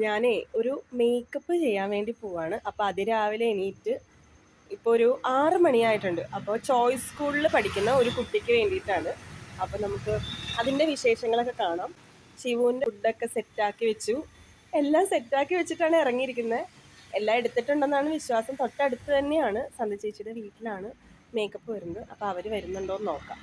ഞാനേ ഒരു മേക്കപ്പ് ചെയ്യാൻ വേണ്ടി പോവാണ്. അപ്പോൾ അതിരാവിലെ എണീറ്റ് ഇപ്പോൾ ഒരു 6 മണിയായിട്ടുണ്ട്. അപ്പോൾ ചോയ്സ് സ്കൂളിൽ പഠിക്കുന്ന ഒരു കുട്ടിക്ക് വേണ്ടിയിട്ടാണ്. അപ്പോൾ നമുക്ക് അതിൻ്റെ വിശേഷങ്ങളൊക്കെ കാണാം. ശിവുവിൻ്റെ ഫുഡൊക്കെ സെറ്റാക്കി വെച്ചു. എല്ലാം സെറ്റാക്കി വെച്ചിട്ടാണ് ഇറങ്ങിയിരിക്കുന്നത്. എല്ലാം എടുത്തിട്ടുണ്ടെന്നാണ് വിശ്വാസം. തൊട്ടടുത്ത് തന്നെയാണ് സന്ധ്യ ചേച്ചിയുടെ വീട്ടിലാണ് മേക്കപ്പ് വരുന്നത്. അപ്പോൾ അവർ വരുന്നുണ്ടോ എന്ന് നോക്കാം.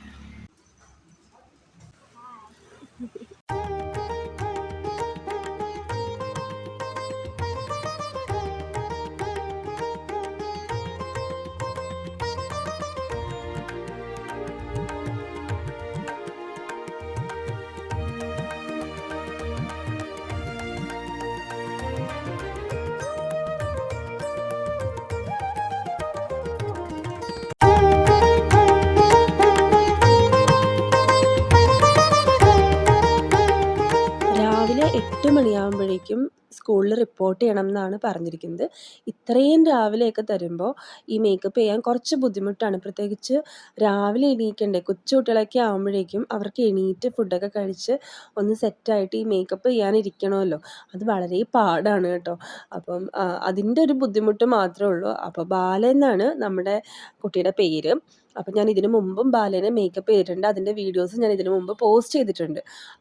രാവിലെ 8 മണിയാകുമ്പോഴേക്കും സ്കൂളിൽ റിപ്പോർട്ട് ചെയ്യണം എന്നാണ് പറഞ്ഞിരിക്കുന്നത്. ഇത്രയും രാവിലെയൊക്കെ തരുമ്പോൾ ഈ മേക്കപ്പ് ചെയ്യാൻ കുറച്ച് ബുദ്ധിമുട്ടാണ്. പ്രത്യേകിച്ച് രാവിലെ എണീക്കണ്ടേ. കൊച്ചു കുട്ടികളൊക്കെ ആകുമ്പോഴേക്കും അവർക്ക് എണീറ്റ് ഫുഡൊക്കെ കഴിച്ച് ഒന്ന് സെറ്റായിട്ട് ഈ മേക്കപ്പ് ചെയ്യാനിരിക്കണമല്ലോ. അത് വളരെ പാടാണ് കേട്ടോ. അപ്പം അതിൻ്റെ ഒരു ബുദ്ധിമുട്ട് മാത്രമേ ഉള്ളൂ. അപ്പോൾ ബാല എന്നാണ് നമ്മുടെ കുട്ടിയുടെ പേര്. അപ്പം ഞാൻ ഇതിനു മുമ്പും ബാലേനെ മേക്കപ്പ് ചെയ്തിട്ടുണ്ട്. അതിൻ്റെ വീഡിയോസ് ഞാൻ ഇതിനു മുമ്പ് പോസ്റ്റ് ചെയ്തിട്ടുണ്ട്.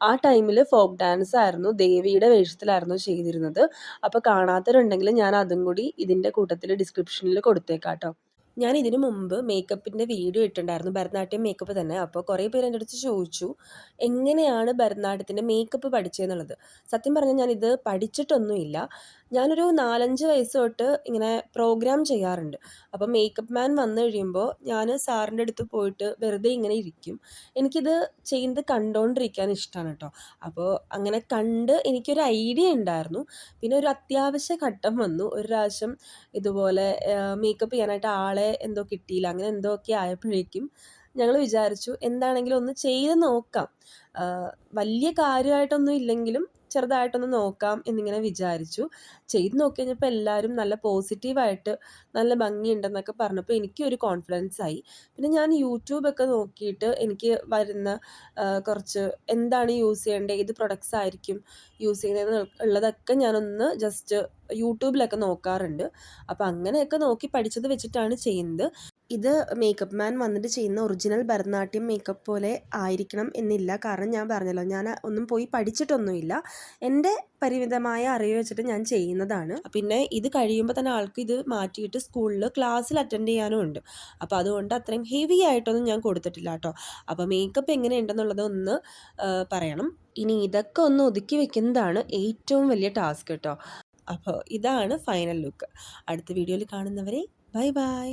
ആ ടൈമിൽ ഫോക്ക് ഡാൻസ് ആയിരുന്നു, ദേവിയുടെ വേഷത്തിലായിരുന്നു ചെയ്തിരുന്നത്. അപ്പോൾ കാണാത്തവരുണ്ടെങ്കിൽ ഞാൻ അതും കൂടി ഇതിൻ്റെ കൂട്ടത്തിൽ ഡിസ്ക്രിപ്ഷനിൽ കൊടുത്തേക്കാം കേട്ടോ. ഞാൻ ഇതിനു മുമ്പ് മേക്കപ്പിൻ്റെ വീഡിയോ ഇട്ടിട്ടുണ്ടായിരുന്നു, ഭരതനാട്യം മേക്കപ്പ് തന്നെ. അപ്പോൾ കുറേ പേര് എൻ്റെ അടുത്ത് ചോദിച്ചു എങ്ങനെയാണ് ഭരതനാട്യത്തിൻ്റെ മേക്കപ്പ് പഠിച്ചതെന്നുള്ളത്. സത്യം പറഞ്ഞാൽ ഞാനിത് പഠിച്ചിട്ടൊന്നുമില്ല. ഞാനൊരു 4-5 വയസ്സ് തൊട്ട് ഇങ്ങനെ പ്രോഗ്രാം ചെയ്യാറുണ്ട്. അപ്പോൾ മേക്കപ്പ് മാൻ വന്നു കഴിയുമ്പോൾ ഞാൻ സാറിൻ്റെ അടുത്ത് പോയിട്ട് വെറുതെ ഇങ്ങനെ ഇരിക്കും. എനിക്കിത് ചെയ്യുന്നത് കണ്ടുകൊണ്ടിരിക്കാൻ ഇഷ്ടമാണ് കേട്ടോ. അപ്പോൾ അങ്ങനെ കണ്ട് എനിക്കൊരു ഐഡിയ ഉണ്ടായിരുന്നു. പിന്നെ ഒരു അത്യാവശ്യ ഘട്ടം വന്നു. ഒരു പ്രാവശ്യം ഇതുപോലെ മേക്കപ്പ് ചെയ്യാനായിട്ട് ആളെ എന്തോ കിട്ടിയില്ല, അങ്ങനെ എന്തോ ഒക്കെ ആയപ്പോഴേക്കും ഞങ്ങൾ വിചാരിച്ചു എന്താണെങ്കിലും ഒന്ന് ചെയ്ത് നോക്കാം. വലിയ കാര്യമായിട്ടൊന്നും ഇല്ലെങ്കിലും ചെറുതായിട്ടൊന്ന് നോക്കാം എന്നിങ്ങനെ വിചാരിച്ചു. ചെയ്ത് നോക്കി കഴിഞ്ഞപ്പോൾ എല്ലാവരും നല്ല പോസിറ്റീവായിട്ട് നല്ല ഭംഗിയുണ്ടെന്നൊക്കെ പറഞ്ഞപ്പോൾ എനിക്കൊരു കോൺഫിഡൻസ് ആയി. പിന്നെ ഞാൻ യൂട്യൂബൊക്കെ നോക്കിയിട്ട് എനിക്ക് വരുന്ന കുറച്ച് എന്താണ് യൂസ് ചെയ്യേണ്ടത്, ഏത് പ്രൊഡക്ട്സ് ആയിരിക്കും യൂസ് ചെയ്യുന്നതെന്ന് ഉള്ളതൊക്കെ ഞാനൊന്ന് ജസ്റ്റ് യൂട്യൂബിലൊക്കെ നോക്കാറുണ്ട്. അപ്പോൾ അങ്ങനെയൊക്കെ നോക്കി പഠിച്ചത് വെച്ചിട്ടാണ് ചെയ്യുന്നത്. ഇത് മേക്കപ്പ് മാൻ വന്നിട്ട് ചെയ്യുന്ന ഒറിജിനൽ ഭരതനാട്യം മേക്കപ്പ് പോലെ ആയിരിക്കണം എന്നില്ല. കാരണം ഞാൻ പറഞ്ഞല്ലോ, ഞാൻ ഒന്നും പോയി പഠിച്ചിട്ടൊന്നുമില്ല. എൻ്റെ പരിമിതമായ അറിവ് വെച്ചിട്ട് ഞാൻ ചെയ്യുന്നതാണ്. പിന്നെ ഇത് കഴിയുമ്പോൾ തന്നെ ആൾക്ക് ഇത് മാറ്റിയിട്ട് സ്കൂളിൽ ക്ലാസ്സിൽ അറ്റൻഡ് ചെയ്യാനും ഉണ്ട്. അപ്പോൾ അതുകൊണ്ട് അത്രയും ഹെവി ആയിട്ടൊന്നും ഞാൻ കൊടുത്തിട്ടില്ല കേട്ടോ. അപ്പോൾ മേക്കപ്പ് എങ്ങനെയുണ്ടെന്നുള്ളത് ഒന്ന് പറയണം. ഇനി ഇതൊക്കെ ഒന്ന് ഒതുക്കി വെക്കുന്നതാണ് ഏറ്റവും വലിയ ടാസ്ക് കേട്ടോ. അപ്പോൾ ഇതാണ് ഫൈനൽ ലുക്ക്. അടുത്ത വീഡിയോയിൽ കാണുന്നവരെ ബൈ ബൈ.